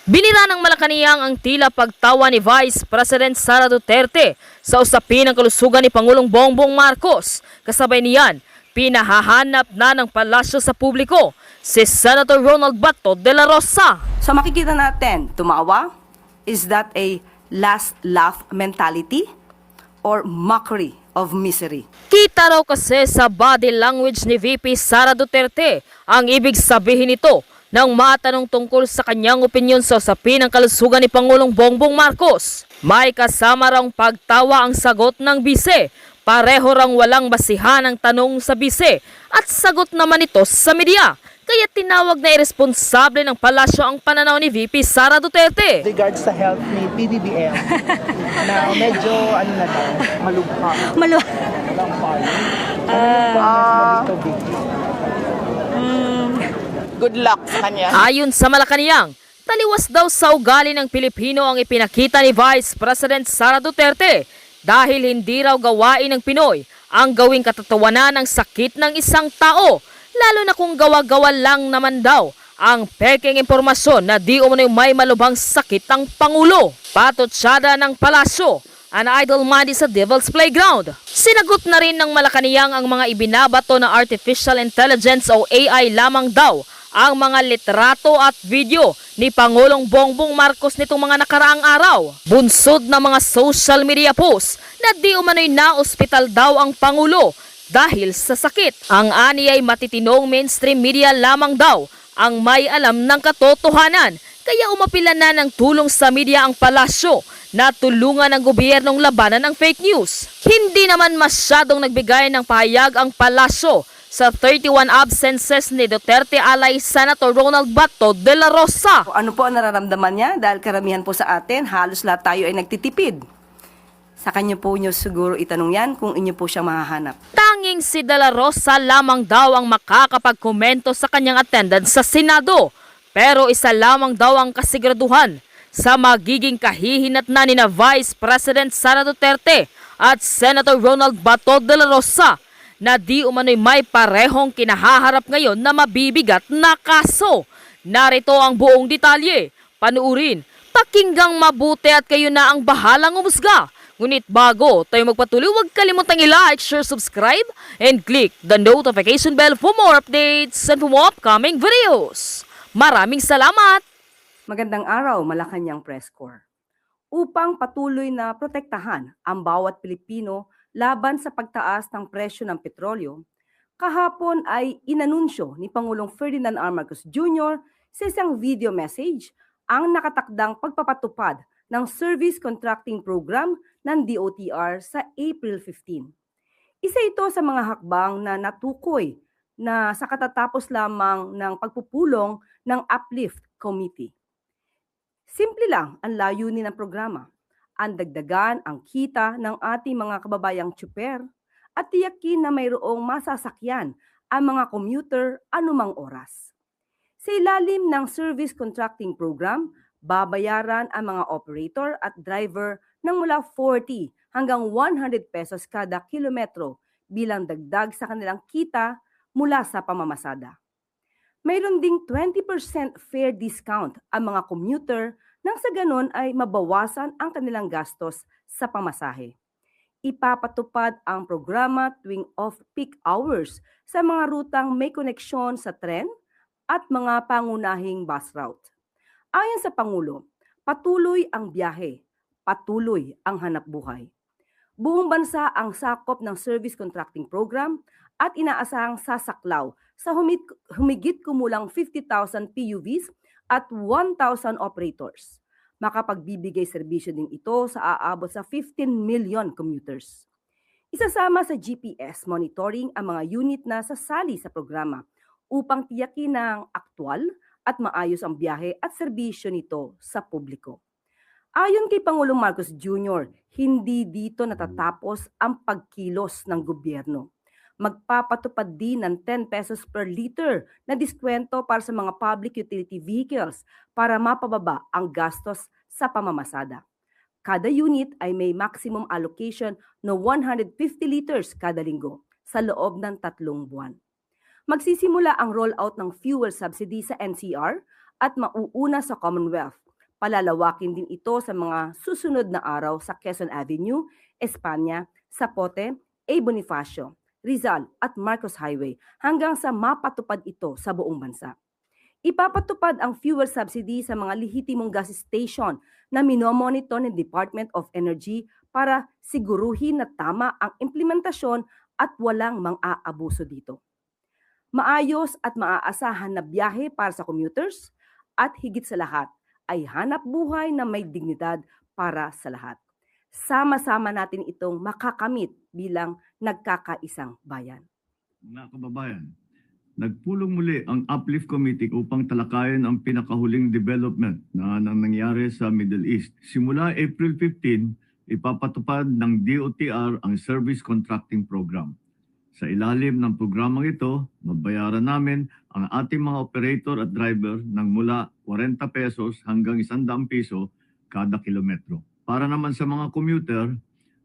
Binira ng Malacanang ang tila pagtawa ni Vice President Sara Duterte sa usapin ng kalusugan ni Pangulong Bongbong Marcos. Kasabay niyan, pinahahanap na ng palasyo sa publiko si Senator Ronald Bato de la Rosa. So makikita natin, tumawa, is that a last laugh mentality or mockery of misery? Kita raw kasi sa body language ni VP Sara Duterte ang ibig sabihin nito nang matanong tungkol sa kanyang opinyon sa usapin ng kalusugan ni Pangulong Bongbong Marcos. May kasama raw pagtawa ang sagot ng bise. Pareho rang walang basihan ang tanong sa bise at sagot naman ito sa media. Kaya tinawag na iresponsable ng palasyo ang pananaw ni VP Sara Duterte. Regards sa health ni PBBM na medyo malubha. Walang Good luck sa kanya. Ayon sa Malacanang, taliwas daw sa ugali ng Pilipino ang ipinakita ni Vice President Sara Duterte dahil hindi raw gawain ng Pinoy ang gawing katatawanan ng sakit ng isang tao, lalo na kung gawa-gawa lang naman daw ang pekeng impormasyon na di umano'y may malubhang sakit ang Pangulo. Patotsyada ng palasyo, an idle mind is a devil's playground. Sinagot na rin ng Malacanang ang mga ibinabato na artificial intelligence o AI lamang daw ang mga litrato at video ni Pangulong Bongbong Marcos nitong mga nakaraang araw. Bunsod ng mga social media posts na di umano'y na-ospital daw ang Pangulo dahil sa sakit. Ang ani ay matitinong mainstream media lamang daw ang may alam ng katotohanan. Kaya umapilan na ng tulong sa media ang palasyo na tulungan ng gobyernong labanan ng fake news. Hindi naman masyadong nagbigay ng pahayag ang palasyo sa 31 absences ni Duterte alay Senator Ronald Bato de la Rosa. Ano po ang nararamdaman niya? Dahil karamihan po sa atin, halos lahat tayo ay nagtitipid. Sa kanya po niyo siguro itanong yan kung inyo po siya mahahanap. Tanging si de la Rosa lamang daw ang makakapagkomento sa kanyang attendance sa Senado. Pero isa lamang daw ang kasiguraduhan sa magiging kahihinatnan ni na Vice President Sara Duterte at Senator Ronald Bato de la Rosa na di umano'y may parehong kinahaharap ngayon na mabibigat na kaso. Narito ang buong detalye. Panuurin, pakinggang mabuti at kayo na ang bahalang umusga. Ngunit bago tayo magpatuloy, huwag kalimutang i-like, share, subscribe, and click the notification bell for more updates and for more upcoming videos. Maraming salamat! Magandang araw, Malacanang Press Corps. Upang patuloy na protektahan ang bawat Pilipino laban sa pagtaas ng presyo ng petrolyo, kahapon ay inanunsyo ni Pangulong Ferdinand R. Marcos Jr. sa isang video message ang nakatakdang pagpapatupad ng Service Contracting Program ng DOTR sa April 15. Isa ito sa mga hakbang na natukoy na sa katatapos lamang ng pagpupulong ng Uplift Committee. Simple lang ang layunin ng programa. Ang dagdagan ang kita ng ating mga kababayang tsuper at tiyakin na mayroong masasakyan ang mga commuter anumang oras. Sa ilalim ng Service Contracting Program, babayaran ang mga operator at driver ng mula 40 hanggang 100 pesos kada kilometro bilang dagdag sa kanilang kita mula sa pamamasada. Mayroon ding 20% fare discount ang mga commuter nang sa ganon ay mabawasan ang kanilang gastos sa pamasahe. Ipapatupad ang programa tuwing off-peak hours sa mga rutang may koneksyon sa tren at mga pangunahing bus route. Ayon sa Pangulo, patuloy ang biyahe, patuloy ang hanapbuhay. Buong bansa ang sakop ng Service Contracting Program at inaasahang sasaklaw sa humigit kumulang 50,000 PUVs at 1,000 operators. Makapagbibigay serbisyo din ito sa aabot sa 15 million commuters. Isasama sa GPS monitoring ang mga unit na sasali sa programa upang tiyakin ng aktwal at maayos ang biyahe at serbisyo nito sa publiko. Ayon kay Pangulong Marcos Jr., hindi dito natatapos ang pagkilos ng gobyerno. Magpapatupad din ng 10 pesos per liter na diskwento para sa mga public utility vehicles para mapababa ang gastos sa pamamasada. Kada unit ay may maximum allocation na 150 liters kada linggo sa loob ng 3 buwan. Magsisimula ang rollout ng fuel subsidy sa NCR at mauuna sa Commonwealth Palalawakin din ito sa mga susunod na araw sa Quezon Avenue, Espanya, Zapote, A. Bonifacio, Rizal at Marcos Highway hanggang sa mapatupad ito sa buong bansa. Ipapatupad ang fuel subsidy sa mga lehitimong gas station na minomonitor ng Department of Energy para siguruhin na tama ang implementasyon at walang mang-aabuso dito. Maayos at maaasahan na biyahe para sa commuters at higit sa lahat ay hanap buhay na may dignidad para sa lahat. Sama-sama natin itong makakamit bilang nagkakaisang bayan. Mga kababayan, nagpulong muli ang Uplift Committee upang talakayin ang pinakahuling development na nangyari sa Middle East. Simula April 15, ipapatupad ng DOTR ang Service Contracting Program. Sa ilalim ng programang ito, mabayaran namin ang ating mga operator at driver ng mula 40 pesos hanggang 100 piso kada kilometro. Para naman sa mga commuter,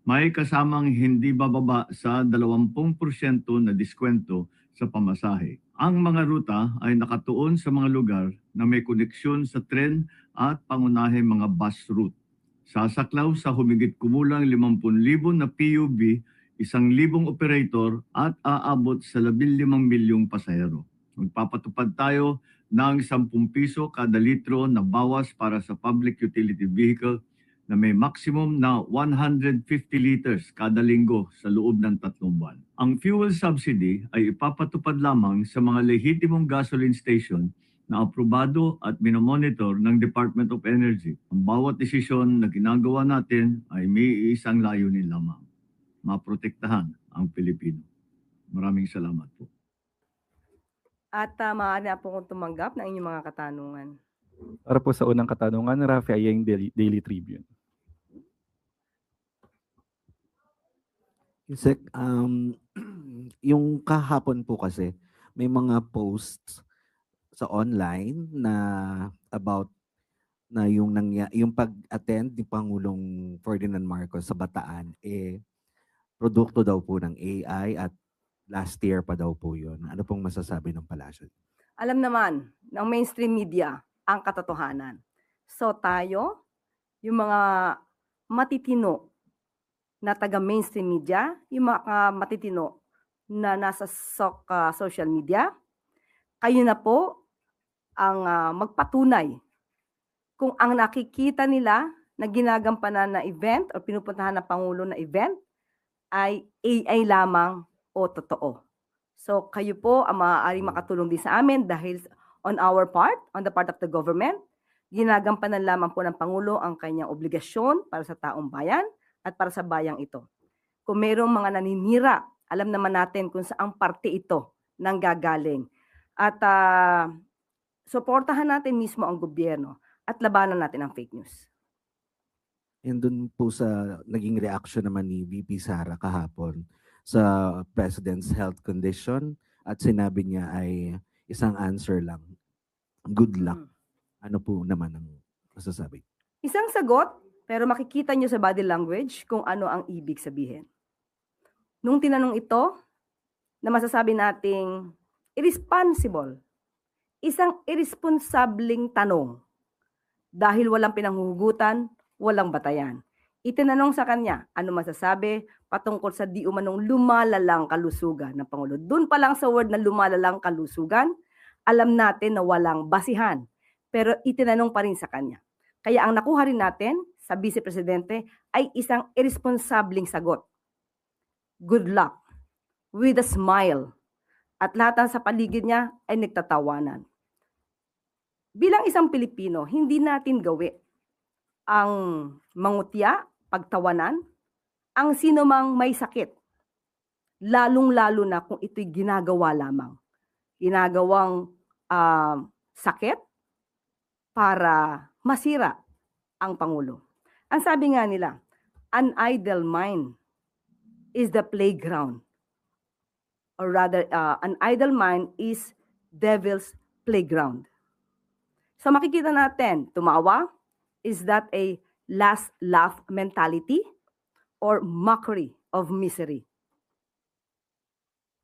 may kasamang hindi bababa sa 20% na diskwento sa pamasahe. Ang mga ruta ay nakatuon sa mga lugar na may koneksyon sa tren at pangunahing mga bus route. Sasaklaw sa humigit kumulang 50,000 na PUB, 1,000 operator at aabot sa 15 milyong pasahero. Magpapatupad tayo ng 10 piso kada litro na bawas para sa public utility vehicle na may maximum na 150 liters kada linggo sa loob ng 3 buwan. Ang fuel subsidy ay ipapatupad lamang sa mga lehitimong gasoline station na aprobado at minomonitor ng Department of Energy. Ang bawat desisyon na ginagawa natin ay may isang layunin lamang: maprotektahan ang Pilipino. Maraming salamat po. At maaari na po kong tumanggap ng inyong mga katanungan. Para po sa unang katanungan, Rafi Ayeng, Daily Tribune. Sek, yung kahapon po kasi may mga posts sa online na about na yung pag-attend ni Pangulong Ferdinand Marcos sa Bataan produkto daw po ng AI at last year pa daw po yun. Ano pong masasabi ng palasyo? Alam naman ng mainstream media ang katotohanan. So tayo, yung mga matitino na taga-mainstream media, yung mga matitino na nasa social media, kayo na po ang magpatunay kung ang nakikita nila na ginagampanan na event o pinupuntahan ng Pangulo na event ay AI lamang o totoo. So kayo po ang maaaring makatulong din sa amin dahil on our part, on the part of the government, ginagampanan lamang po ng Pangulo ang kanyang obligasyon para sa taong bayan at para sa bayang ito. Kung mayroong mga naninira, alam naman natin kung saang parte ito nang gagaling. At suportahan natin mismo ang gobyerno at labanan natin ang fake news. And dun po sa naging reaction naman ni VP Sara kahapon sa President's health condition at sinabi niya ay isang answer lang. Good luck. Ano po naman ang masasabi? Isang sagot, pero makikita nyo sa body language kung ano ang ibig sabihin. Nung tinanong ito, na masasabi nating irresponsible, isang irresponsableng tanong dahil walang pinanghuhugutan, walang batayan. Itinanong sa kanya, ano masasabi patungkol sa di umanong lumalalang kalusugan ng Pangulo. Doon pa lang sa word na lumalalang kalusugan, alam natin na walang basihan. Pero itinanong pa rin sa kanya. Kaya ang nakuha rin natin sa Vice Presidente ay isang irresponsableng sagot. Good luck. With a smile. At lahat ng sa paligid niya ay nagtatawanan. Bilang isang Pilipino, hindi natin gawi ang mangutya, pagtawanan, ang sino mang may sakit. Lalong-lalo na kung ito'y ginagawa lamang. Ginagawang sakit para masira ang Pangulo. Ang sabi nga nila, an idle mind is the playground. Or rather, an idle mind is devil's playground. So makikita natin, tumawa, is that a last laugh mentality or mockery of misery?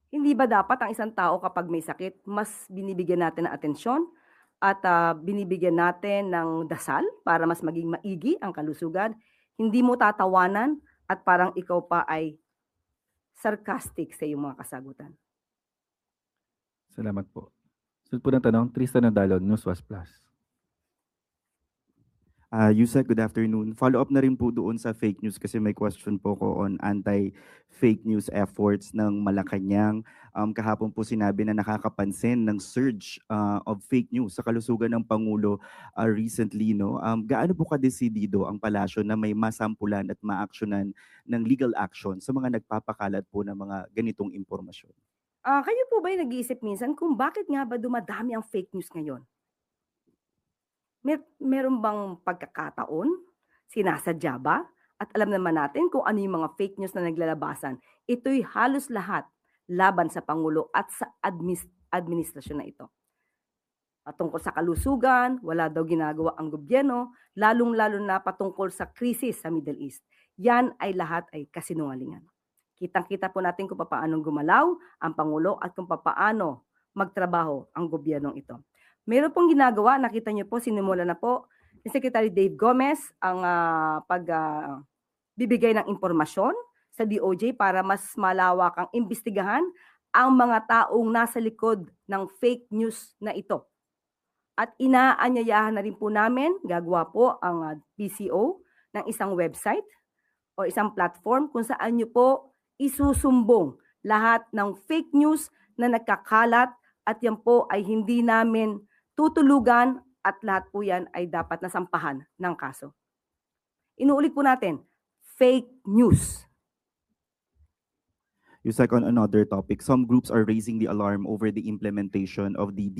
Hindi ba dapat ang isang tao kapag may sakit, mas binibigyan natin ng atensyon at binibigyan natin ng dasal para mas maging maigi ang kalusugan, hindi mo tatawanan at parang ikaw pa ay sarcastic sa iyong mga kasagutan. Salamat po. Sunod po ng tanong, Tristan Nadalon, Newswas Plus. Yusek, good afternoon. Follow-up na rin po doon sa fake news kasi may question po ko on anti-fake news efforts ng Malacanang. Kahapon po sinabi na nakakapansin ng surge of fake news sa kalusugan ng Pangulo recently. No? Gaano po kadesidido ang palasyo na may masampulan at maaksyonan ng legal action sa mga nagpapakalat po ng mga ganitong impormasyon? Kayo po ba nag-iisip minsan kung bakit nga ba dumadami ang fake news ngayon? Meron bang pagkakataon? Sinasadya ba? At alam naman natin kung ano yung mga fake news na naglalabasan. Ito'y halos lahat laban sa Pangulo at sa administrasyon na ito. Patungkol sa kalusugan, wala daw ginagawa ang gobyerno, lalong-lalo na patungkol sa krisis sa Middle East. Yan ay lahat ay kasinungalingan. Kitang-kita po natin kung paano gumalaw ang Pangulo at kung paano magtrabaho ang gobyernong ito. Meron pong ginagawa, nakita niyo po, sinimula na po ni Secretary Dave Gomez ang pagbibigay ng impormasyon sa DOJ para mas malawak ang imbestigahan ang mga taong nasa likod ng fake news na ito. At inaanyayahan na rin po namin, gagawa po ang PCO ng isang website o isang platform kung saan niyo po isusumbong lahat ng fake news na nagkakalat at yan po ay hindi namin tutulugan at lahat po yan ay dapat nasampahan ng kaso. Inuulit po natin, fake news. Yusek, on another topic, some groups are raising the alarm over the implementation of the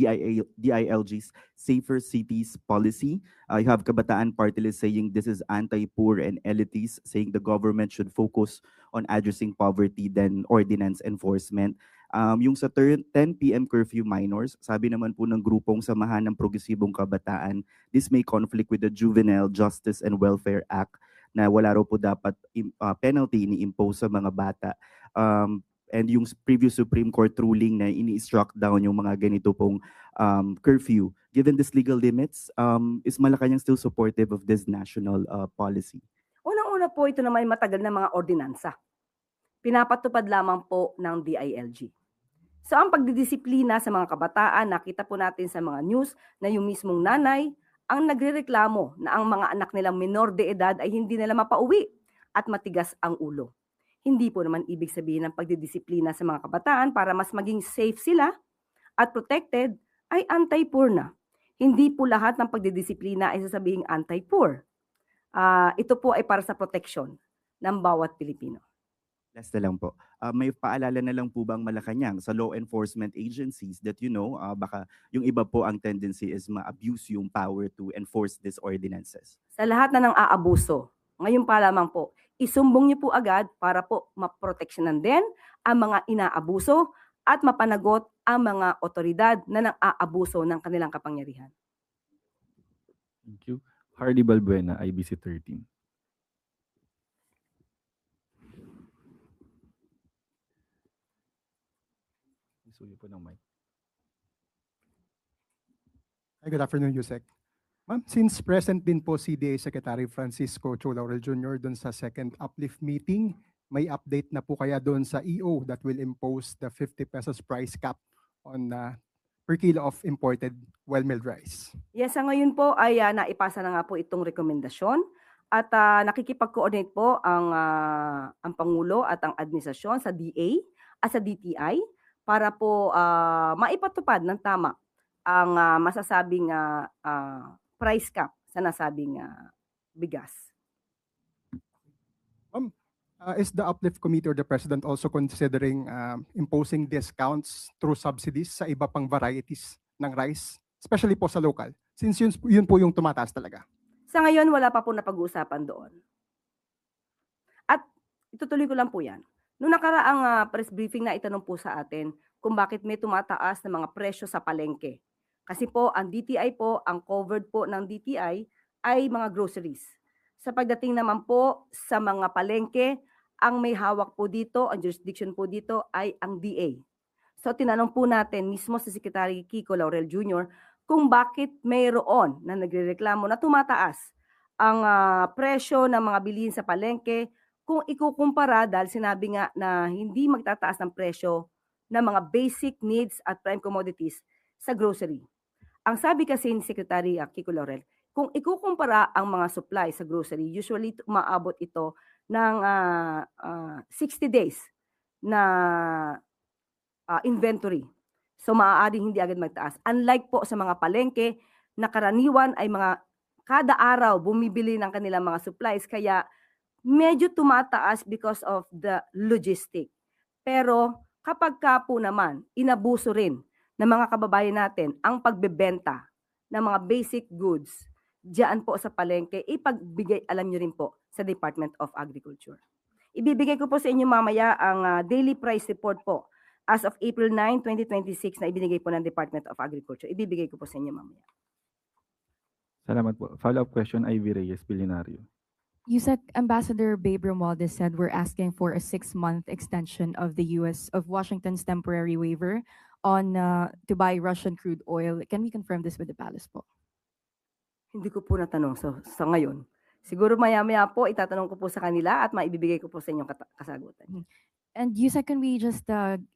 DILG's Safer Cities policy. You have Kabataan Party List saying this is anti-poor and elitist, saying the government should focus on addressing poverty than ordinance enforcement. Yung sa 10 p.m. curfew minors, sabi naman po ng grupong Samahan ng Progresibong Kabataan, this may conflict with the Juvenile Justice and Welfare Act na wala raw po dapat penalty ini-impose sa mga bata. And yung previous Supreme Court ruling na ini-struck down yung mga ganito pong curfew. Given these legal limits, is Malacanang still supportive of this national policy? Unang-una po, ito naman matagal na mga ordinansa. Pinapatupad lamang po ng DILG. So ang pagdidisiplina sa mga kabataan, nakita po natin sa mga news na yung mismong nanay ang nagrereklamo na ang mga anak nilang minor de edad ay hindi nila mapauwi at matigas ang ulo. Hindi po naman ibig sabihin ng pagdidisiplina sa mga kabataan para mas maging safe sila at protected ay anti-poor na. Hindi po lahat ng pagdidisiplina ay sasabihing anti-poor. Ito po ay para sa protection ng bawat Pilipino. Last na lang po. May paalala na lang po bang Malacanang sa law enforcement agencies that baka yung iba po ang tendency is ma-abuse yung power to enforce these ordinances? Sa lahat na ng aabuso, ngayon pa lamang po, isumbong niyo po agad para po maproteksyonan din ang mga inaabuso at mapanagot ang mga otoridad na nang-aabuso ng kanilang kapangyarihan. Thank you. Hardy Balbuena, IBC 13. Isuyo po ng mic. Hi, good afternoon, Yusek. Ma'am, since present din po CDA Secretary Francisco Cho Laurel Jr. doon sa second uplift meeting, may update na po kaya doon sa EO that will impose the 50 pesos price cap on per kilo of imported well-milled rice? Yes, sa ngayon po ay naipasa na nga po itong rekomendasyon at nakikipag-coordinate po ang Pangulo at ang administrasyon sa DA at sa DTI para po maipatupad ng tama ang masasabing price cap sa nasabing bigas. Is the uplift committee or the president also considering imposing discounts through subsidies sa iba pang varieties ng rice, especially po sa local, since yun po yung tumataas talaga? Sa ngayon, wala pa po napag-uusapan doon. At itutuloy ko lang po yan. Noong nakaraang press briefing na itanong po sa atin kung bakit may tumataas na mga presyo sa palengke. Kasi po, ang DTI po, ang covered po ng DTI ay mga groceries. Sa pagdating naman po sa mga palengke, ang may hawak po dito, ang jurisdiction po dito ay ang DA. So tinanong po natin mismo si Secretary Kiko Laurel Jr. kung bakit mayroon na nagrereklamo na tumataas ang presyo ng mga bilihin sa palengke kung ikukumpara dahil sinabi nga na hindi magtataas ng presyo ng mga basic needs at prime commodities sa grocery. Ang sabi kasi ni Secretary Kiko Laurel, kung ikukumpara ang mga supply sa grocery, usually umaabot ito ng 60 days na inventory. So maaaring hindi agad magtaas. Unlike po sa mga palengke na karaniwan ay mga kada araw bumibili ng kanilang mga supplies kaya medyo tumataas because of the logistic. Pero kapag ka po naman inabuso rin ng mga kababayan natin ang pagbebenta ng mga basic goods diyan po sa palengke, ipagbigay alam nyo rin po sa Department of Agriculture. Ibibigay ko po sa inyo mamaya ang daily price report po as of April 9, 2026 na ibinigay po ng Department of Agriculture. Ibibigay ko po sa inyo mamaya. Salamat po. Follow-up question, Ivy Reyes, Pilinario. USEC Ambassador Babe Romualdez said we're asking for a 6-month extension of the U.S. of Washington's temporary waiver on to buy Russian crude oil. Can we confirm this with the palace po? Hindi ko po natanong sa ngayon. Siguro maya-maya po itatanong ko po sa kanila at maibibigay ko po sa inyong kasagutan. And USEC, can we just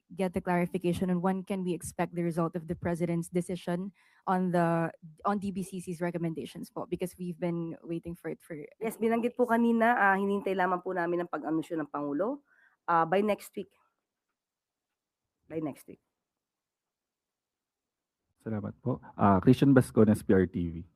get the clarification on when can we expect the result of the president's decision on DBCC's recommendations po? Because we've been waiting for it for... Yes, binanggit po kanina, hinintay lamang po namin ang pag-anunsyo ng Pangulo by next week. By next week. Salamat po. Christian Bascones, PRTV.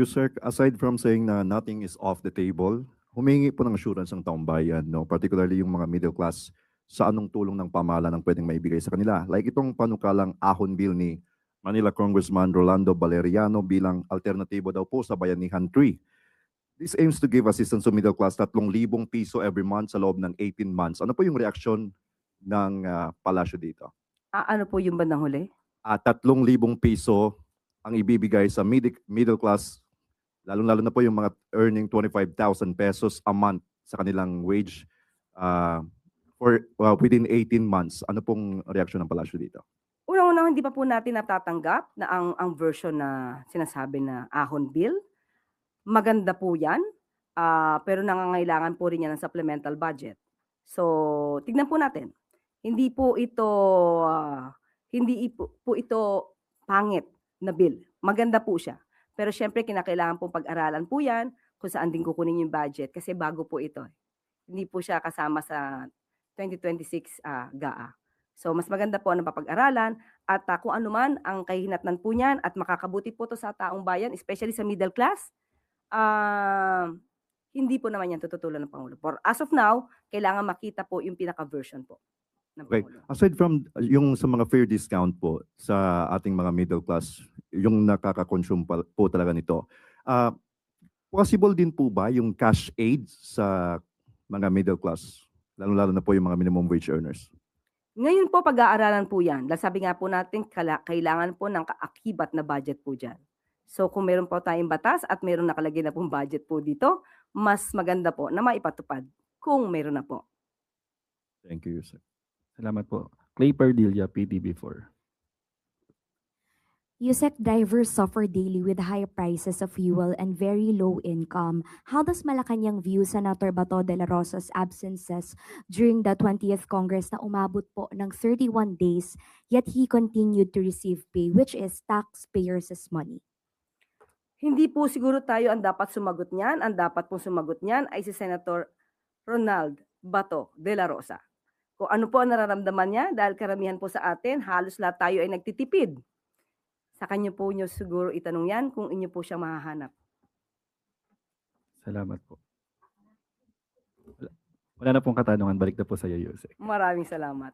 Sir, aside from saying na nothing is off the table, humingi po ng assurance ang taong bayan, no? Particularly yung mga middle class, sa anong tulong ng pamahalaan ang pwedeng maibigay sa kanila. Like itong panukalang ahon bill ni Manila Congressman Rolando Valeriano bilang alternatibo daw po sa Bayanihan 3. This aims to give assistance to middle class 3,000 piso every month sa loob ng 18 months. Ano po yung reaksyon ng palasyo dito? Ano po yung bandang huli? 3,000 piso ang ibibigay sa middle class, lalong-lalo na po yung mga earning 25,000 pesos a month sa kanilang wage for within 18 months. Ano pong reaksyon ng palasyo dito? Unang-unang hindi pa po natin natatanggap na ang version na sinasabi na ahon bill. Maganda po yan, pero nangangailangan po rin yan ng supplemental budget. So, tignan po natin. Hindi po ito pangit na bill. Maganda po siya. Pero syempre, kinakailangan pong pag-aralan po yan kung saan din kukunin yung budget kasi bago po ito. Hindi po siya kasama sa 2026 GAA. So, mas maganda po na papag-aralan at kung ano man ang kahihinatnan po niyan at makakabuti po to sa taong bayan, especially sa middle class, hindi po naman yan tututulan ng Pangulo. For as of now, kailangan makita po yung pinaka-version po ng Okay. Pangulo. Aside from yung sa mga fair discount po sa ating mga middle class, yung nakaka-consume po talaga nito, possible din po ba yung cash aid sa mga middle class, lalo-lalo na po yung mga minimum wage earners? Ngayon po, pag-aaralan po yan. Dahil sabi nga po natin, kailangan po ng kaakibat na budget po dyan. So kung meron po tayong batas at meron nakalagay na pong budget po dito, mas maganda po na maipatupad kung meron na po. Thank you, sir. Salamat po. Clay Pardilla, PTV4. USEC drivers suffer daily with high prices of fuel and very low income. How does Malacanang view Senator Bato de la Rosa's absences during the 20th Congress na umabot po ng 31 days, yet he continued to receive pay, which is taxpayers' money? Hindi po siguro tayo ang dapat sumagot niyan. Ang dapat pong sumagot niyan ay si Senator Ronald Bato de la Rosa. Kung ano po ang nararamdaman niya, dahil karamihan po sa atin, halos lahat tayo ay nagtitipid. Sa kanya po nyo siguro itanong yan kung inyo po siya mahahanap. Salamat po. Wala na pong katanungan. Balik na po sa iyo, Yusek. Maraming salamat.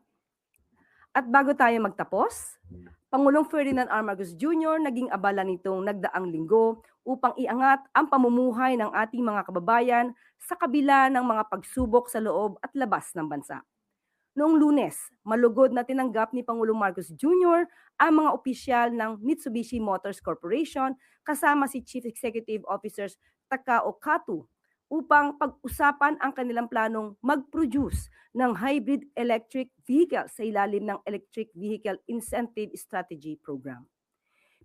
At bago tayo magtapos, Pangulong Ferdinand R. Marcos Jr. naging abala nitong nagdaang linggo upang iangat ang pamumuhay ng ating mga kababayan sa kabila ng mga pagsubok sa loob at labas ng bansa. Noong Lunes, malugod na tinanggap ni Pangulong Marcos Jr. ang mga opisyal ng Mitsubishi Motors Corporation kasama si Chief Executive Officers Takao Kato, upang pag-usapan ang kanilang planong mag-produce ng hybrid electric vehicle sa ilalim ng Electric Vehicle Incentive Strategy Program.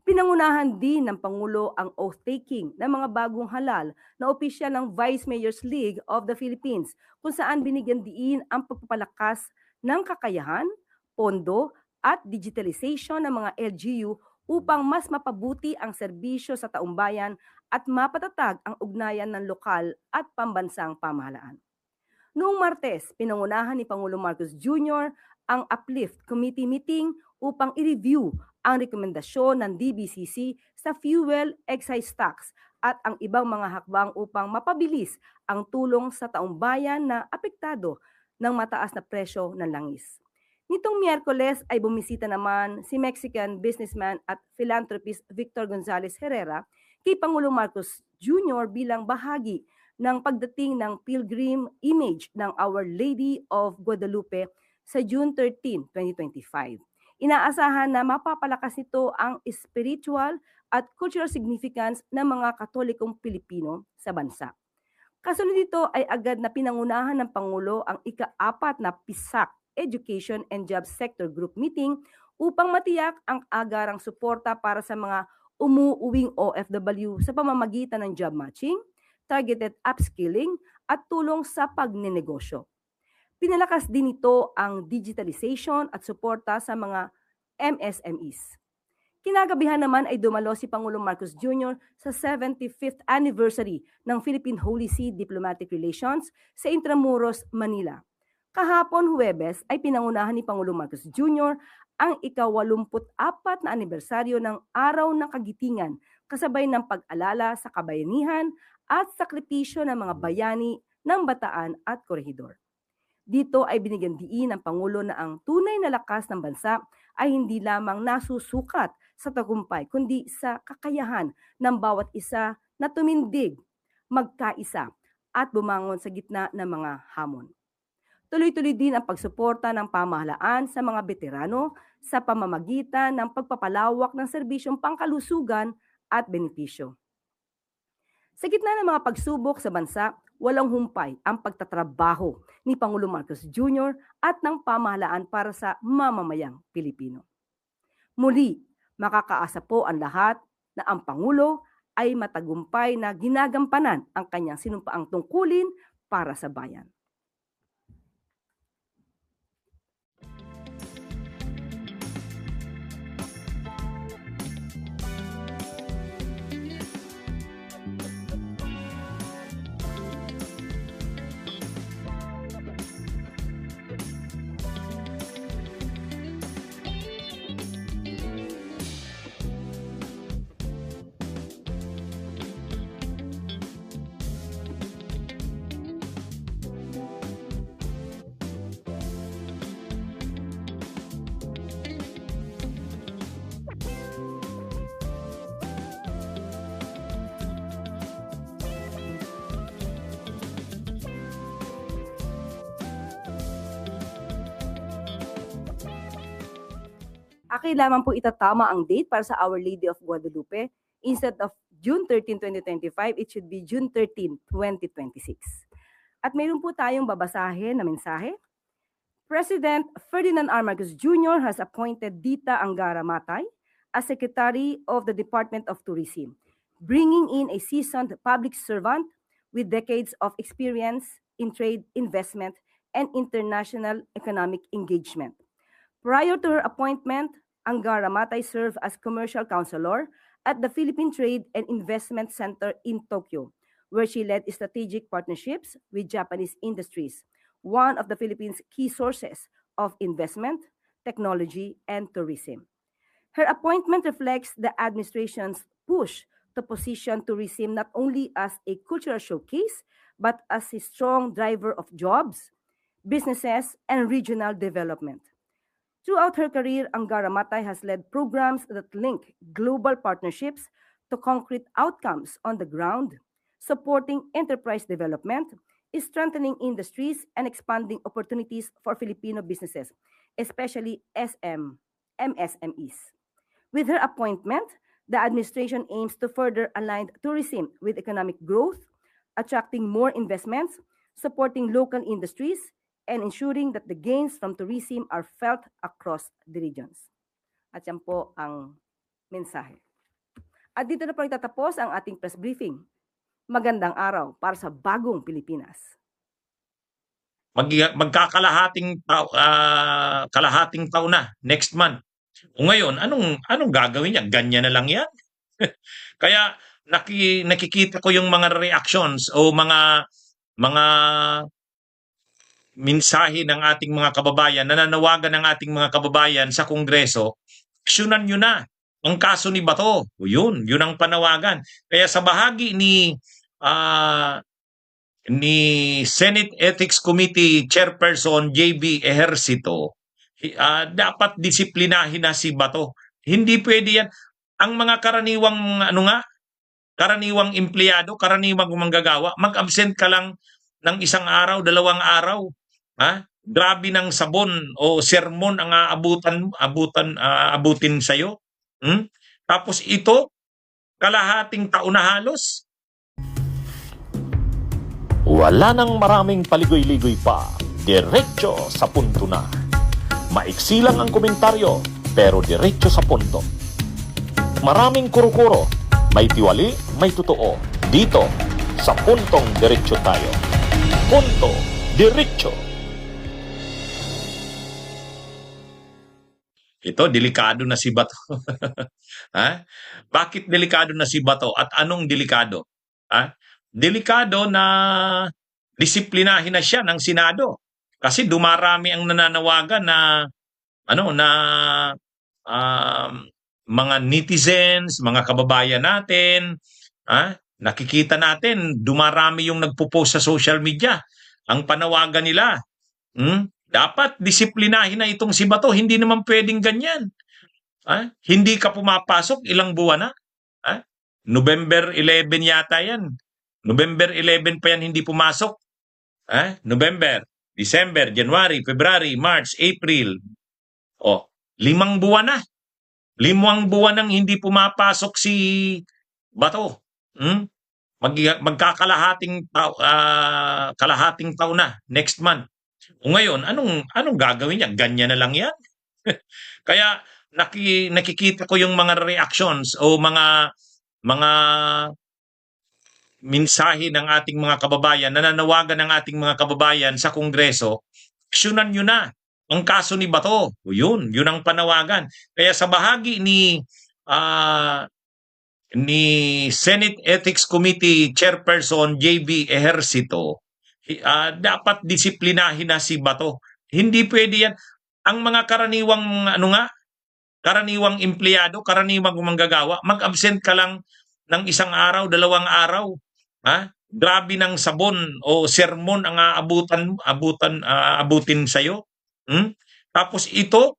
Pinangunahan din ng Pangulo ang oath-taking ng mga bagong halal na opisyal ng Vice Mayors League of the Philippines kung saan binigyan diin ang pagpapalakas ng kakayahan, pondo at digitalization ng mga LGU upang mas mapabuti ang serbisyo sa taumbayan at mapatatag ang ugnayan ng lokal at pambansang pamahalaan. Noong Martes, pinangunahan ni Pangulo Marcos Jr. ang Uplift Committee meeting upang i-review ang rekomendasyon ng DBCC sa fuel excise tax at ang ibang mga hakbang upang mapabilis ang tulong sa taumbayan na apektado ng mataas na presyo ng langis. Nitong Miyerkules ay bumisita naman si Mexican businessman at philanthropist Victor Gonzalez Herrera kay Pangulong Marcos Jr. bilang bahagi ng pagdating ng pilgrim image ng Our Lady of Guadalupe sa June 13, 2025. Inaasahan na mapapalakas nito ang spiritual at cultural significance ng mga Katolikong Pilipino sa bansa. Kasunod dito ay agad na pinangunahan ng Pangulo ang ika-4 na PISAC Education and Jobs Sector Group Meeting upang matiyak ang agarang suporta para sa mga umuuwing OFW sa pamamagitan ng job matching, targeted upskilling at tulong sa pagnenegosyo. Pinalakas din ito ang digitalization at suporta sa mga MSMEs. Kinagabihan naman ay dumalo si Pangulong Marcos Jr. sa 75th anniversary ng Philippine Holy See Diplomatic Relations sa Intramuros, Manila. Kahapon Huwebes ay pinangunahan ni Pangulong Marcos Jr. ang ika-84 na anibersaryo ng Araw ng Kagitingan kasabay ng pag-alala sa kabayanihan at sakripisyo ng mga bayani ng Bataan at Corregidor. Dito ay binigyan diin ng Pangulo na ang tunay na lakas ng bansa ay hindi lamang nasusukat sa tagumpay kundi sa kakayahan ng bawat isa na tumindig, magkaisa at bumangon sa gitna ng mga hamon. Tuloy-tuloy din ang pagsuporta ng pamahalaan sa mga veterano sa pamamagitan ng pagpapalawak ng serbisyong pangkalusugan at benepisyo. Sa gitna ng mga pagsubok sa bansa, walang humpay ang pagtatrabaho ni Pangulong Marcos Jr. at ng pamahalaan para sa mamamayang Pilipino. Muli, makakaasa po ang lahat na ang Pangulo ay matagumpay na ginagampanan ang kanyang sinumpaang tungkulin para sa bayan. Akin lamang po itatama ang date para sa Our Lady of Guadalupe. Instead of June 13, 2025, it should be June 13, 2026. At mayroon po tayong babasahin na mensahe. President Ferdinand R. Marcos Jr. has appointed Dita Angara Matay as Secretary of the Department of Tourism, bringing in a seasoned public servant with decades of experience in trade, investment, and international economic engagement. Prior to her appointment, Angara Matay served as commercial counselor at the Philippine Trade and Investment Center in Tokyo, where she led strategic partnerships with Japanese industries, one of the Philippines' key sources of investment, technology, and tourism. Her appointment reflects the administration's push to position tourism not only as a cultural showcase, but as a strong driver of jobs, businesses, and regional development. Throughout her career, Angara Matay has led programs that link global partnerships to concrete outcomes on the ground, supporting enterprise development, strengthening industries, and expanding opportunities for Filipino businesses, especially MSMEs. With her appointment, the administration aims to further align tourism with economic growth, attracting more investments, supporting local industries, and ensuring that the gains from tourism are felt across the regions. At yan po ang mensahe. At dito na po itatapos ang ating press briefing. Magandang araw para sa bagong Pilipinas. Kalahating taon na next month. O ngayon, anong gagawin niya? Ganyan na lang yan. Kaya nakikita ko yung mga reactions o mga mensahe ng ating mga kababayan, nananawagan ng ating mga kababayan sa Kongreso, aksyonan nyo na ang kaso ni Bato. O yun ang panawagan. Kaya sa bahagi ni Senate Ethics Committee Chairperson JB Ejercito, dapat disiplinahin na si Bato. Hindi pwede yan. Ang mga karaniwang empleyado, karaniwang manggagawa, mag-absent ka lang ng 1 araw, 2 araw. Grabe ng sabon o sermon ang abutin sa'yo. Tapos ito, kalahating taon na halos. Wala nang maraming paligoy-ligoy pa. Diretso sa punto na. Maiksi lang ang komentaryo, pero diretso sa punto. Maraming kuro-kuro, may tiwali, may totoo. Dito, sa Puntong Diretso tayo. Punto Diretso. Ito, delikado na si Bato. Bakit delikado na si Bato? At anong delikado? Delikado na disiplinahin na siya ng Senado. Kasi dumarami ang nananawagan na mga netizens, mga kababayan natin, nakikita natin, dumarami yung nagpo-post sa social media. Ang panawagan nila, dapat disiplinahin na itong si Bato. Hindi naman pwedeng ganyan. Hindi ka pumapasok, ilang buwan na. November 11 yata yan. November 11 pa yan hindi pumasok. November, December, January, February, March, April. 5 buwan na. 5 buwan nang hindi pumapasok si Bato. Magkakalahating taon na next month. O ngayon, anong gagawin niya? Ganyan na lang yan. Kaya nakikita ko yung mga reactions o mga mensahe ng ating mga kababayan, nananawagan ng ating mga kababayan sa Kongreso, aksyonan nyo na ang kaso ni Bato. O yun ang panawagan. Kaya sa bahagi ni Senate Ethics Committee Chairperson JB Ejercito, dapat disiplinahin na si Bato. Hindi pwede yan. Ang mga karaniwang empleyado, karaniwang manggagawa, mag-absent ka lang ng 1 araw, 2 araw. Grabe ng sabon o sermon ang abutin sa'yo. Tapos ito,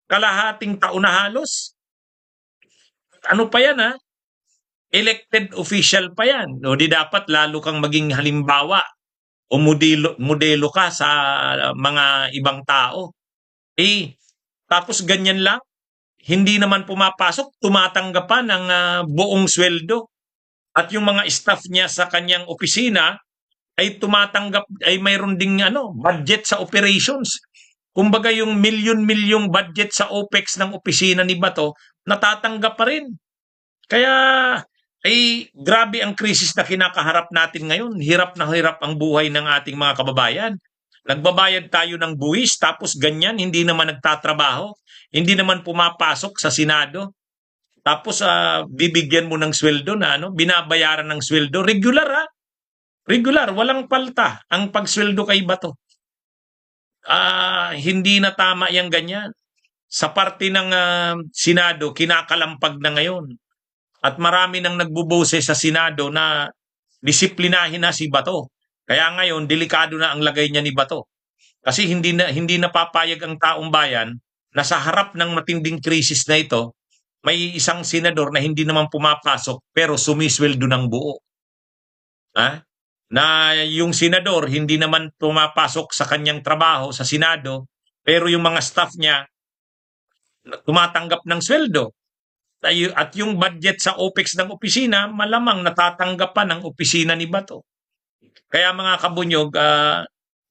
kalahating taon na halos. Ano pa yan, elected official pa yan. O di dapat lalo kang maging halimbawa o modelo ka sa mga ibang tao. Tapos ganyan lang, hindi naman pumapasok, tumatanggap pa ng buong sweldo. At yung mga staff niya sa kanyang opisina ay tumatanggap, ay mayroon ding budget sa operations. Kumbaga yung milyon-milyong budget sa OPEX ng opisina ni Bato, natatanggap pa rin. Kaya grabe ang krisis na kinakaharap natin ngayon. Hirap na hirap ang buhay ng ating mga kababayan. Nagbabayad tayo ng buwis, tapos ganyan, hindi naman nagtatrabaho, hindi naman pumapasok sa Senado. Tapos bibigyan mo ng sweldo na binabayaran ng sweldo. Regular Regular, walang palta ang pagsweldo kay Bato. Hindi na tama yung ganyan. Sa parte ng Senado, kinakalampag na ngayon. At marami nang nagbubose sa Senado na disiplinahin na si Bato. Kaya ngayon, delikado na ang lagay niya ni Bato. Kasi hindi na papayag ang taong bayan na sa harap ng matinding krisis na ito, may isang senador na hindi naman pumapasok pero sumisweldo ng buo. Na yung senador hindi naman pumapasok sa kanyang trabaho sa Senado pero yung mga staff niya tumatanggap ng sweldo. At yung budget sa OPEX ng opisina, malamang natatanggap pa ng opisina ni Bato. Kaya mga kabunyog,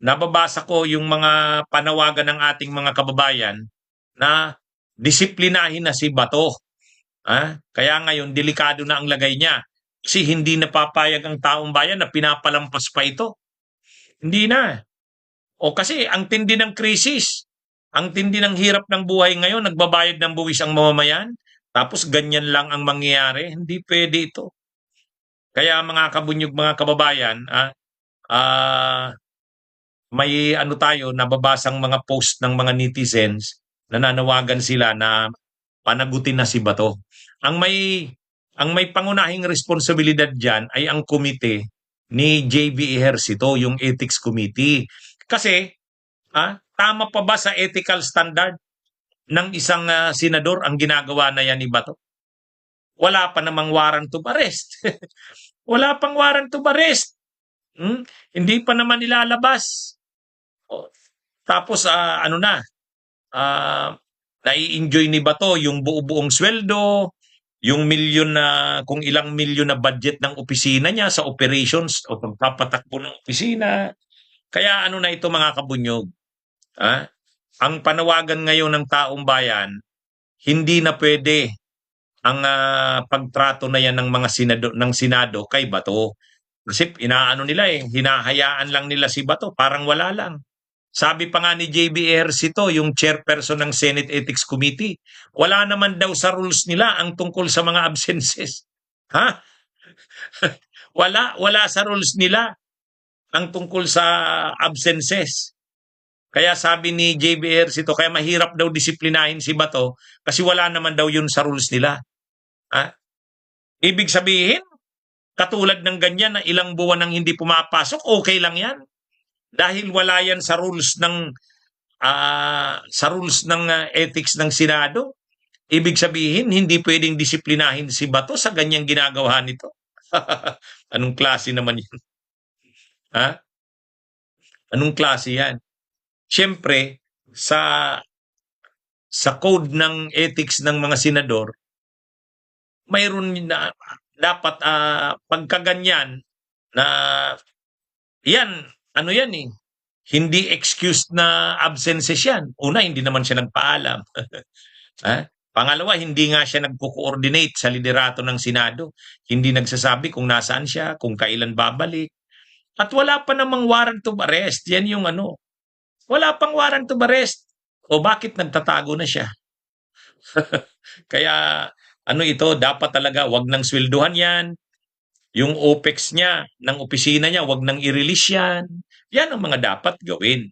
nababasa ko yung mga panawagan ng ating mga kababayan na disiplinahin na si Bato. Kaya ngayon, delikado na ang lagay niya. Kasi hindi napapayag ang taong bayan na pinapalampas pa ito. Hindi na. O kasi ang tindi ng krisis, ang tindi ng hirap ng buhay ngayon, nagbabayad ng buwis ang mamamayan, tapos ganyan lang ang mangyayari. Hindi pwede ito. Kaya mga kabunyog, mga kababayan, may ano tayo, nababasang mga post ng mga netizens, nananawagan sila na panagutin na si Bato. Ang may pangunahing responsibilidad diyan ay ang komite ni JB Ejercito, yung Ethics Committee. Kasi tama pa ba sa ethical standard ng isang senador ang ginagawa na yan ni Bato? Wala pa namang warrant of arrest. Wala pang warrant of arrest. Hindi pa naman nilalabas. Tapos nai-enjoy ni Bato yung buong sweldo, yung kung ilang milyon na budget ng opisina niya sa operations o pagpapatakbo ng opisina. Kaya na ito mga kabunyog. Ang panawagan ngayon ng taong bayan, hindi na pwede ang pagtrato na yan ng mga Senado kay Bato. Kasi hinahayaan lang nila si Bato, parang wala lang. Sabi pa nga ni JB Ejercito, yung chairperson ng Senate Ethics Committee, wala naman daw sa rules nila ang tungkol sa mga absences. Wala sa rules nila ang tungkol sa absences. Kaya sabi ni JB Ejercito, kaya mahirap daw disiplinahin si Bato kasi wala naman daw yun sa rules nila. Ibig sabihin, katulad ng ganyan na ilang buwan nang hindi pumapasok, okay lang yan. Dahil wala yan sa rules ng ethics ng Senado. Ibig sabihin, hindi pwedeng disiplinahin si Bato sa ganyang ginagawa nito. Anong klase naman yan? Anong klase yan? Siyempre, sa code ng ethics ng mga senador, mayroon na dapat pagkaganyan na yan, hindi excused na absences yan. Una, hindi naman siya nagpaalam. Pangalawa, hindi nga siya nagko-coordinate sa liderato ng Senado. Hindi nagsasabi kung nasaan siya, kung kailan babalik. At wala pa namang warrant of arrest. Yan yung wala pang warrant of arrest. O bakit nagtatago na siya? Kaya ito, dapat talaga wag nang swelduhan yan. Yung OPEX niya, ng opisina niya, wag nang i-release yan. Yan ang mga dapat gawin.